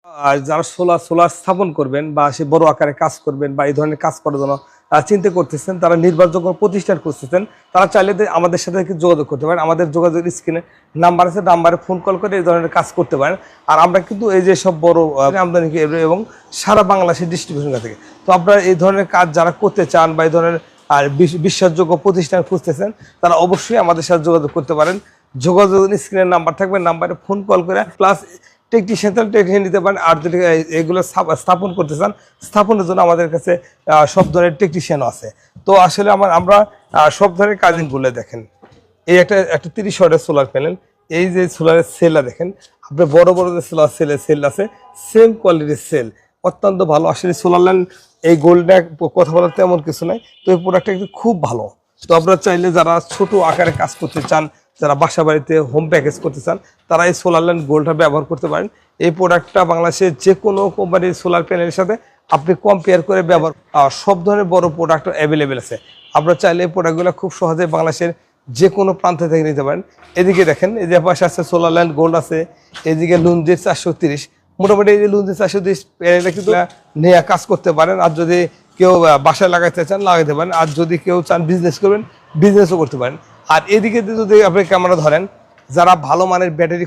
আর যারা সোলার স্থাপন করবেন বা সে বড় আকারে কাজ করবেন বা এই ধরনের কাজ করার জন্য চিন্তা করতেছেন, তারা নির্ভরযোগ্য প্রতিষ্ঠান করতেছেন, তারা চাইলে আমাদের সাথে যোগাযোগ করতে পারেন। আমাদের যোগাযোগের স্ক্রিনে নাম্বার আছে, নাম্বারে ফোন কল করে এই ধরনের কাজ করতে পারেন। আর আমরা কিন্তু এই যে সব বড় আমদানি এবং সারা বাংলাদেশের ডিস্ট্রিবিউশন থেকে, তো আপনারা এই ধরনের কাজ যারা করতে চান বা এই ধরনের আর বিশ্বাসযোগ্য প্রতিষ্ঠান খুঁজতেছেন, তারা অবশ্যই আমাদের সাথে যোগাযোগ করতে পারেন। যোগাযোগ স্ক্রিনের নাম্বার থাকবে, নাম্বারে ফোন কল করে প্লাস টেকনিশিয়ান নিতে পারেন। আর যদি এগুলো স্থাপন করতে চান, স্থাপনের জন্য আমাদের কাছে সব ধরনের টেকনিশিয়ানও আছে। তো আসলে আমরা সব ধরনের কাজিনগুলো দেখেন, এই একটা 30 ওয়াটের সোলার প্যানেল, এই যে সোলারের সেলটা দেখেন, আপনার বড় বড় যে সেল আছে, সেম কোয়ালিটির সেল, অত্যন্ত ভালো। আসলে সোলার ল্যান্ড এই গোল্ডে কথা বলার তেমন কিছু নাই, তো এই প্রোডাক্টটা কিন্তু খুব ভালো। তো আপনারা চাইলে যারা ছোট আকারে কাজ করতে চান, যারা বাসা বাড়িতে হোম প্যাকেজ করতে চান, তারা এই সোলার ল্যান্ড গোল্ডটা ব্যবহার করতে পারেন। এই প্রোডাক্টটা বাংলাদেশের যে কোনো কোম্পানির সোলার প্যানেলের সাথে আপনি কম্পেয়ার করে ব্যবহার, সব ধরনের বড় প্রোডাক্ট অ্যাভেলেবেল আছে। আপনারা চাইলে এই প্রোডাক্টগুলো খুব সহজে বাংলাদেশের যে কোনো প্রান্ত থেকে নিতে পারেন। এদিকে দেখেন, এই যে পাশে আছে সোলার ল্যান্ড গোল্ড আছে, এদিকে লুনজি 430, মোটামুটি এই যে লুনজি 430 প্যানেলটা কিন্তু নিয়ে কাজ করতে পারেন। আর যদি কেউ বাসায় লাগাইতে চান, লাগাইতে পারেন। আর যদি কেউ চান বিজনেস করবেন, বিজনেসও করতে পারেন। আর এদিকে যদি আপনি ক্যামেরা ধরেন, যারা ভালো মানের ব্যাটারি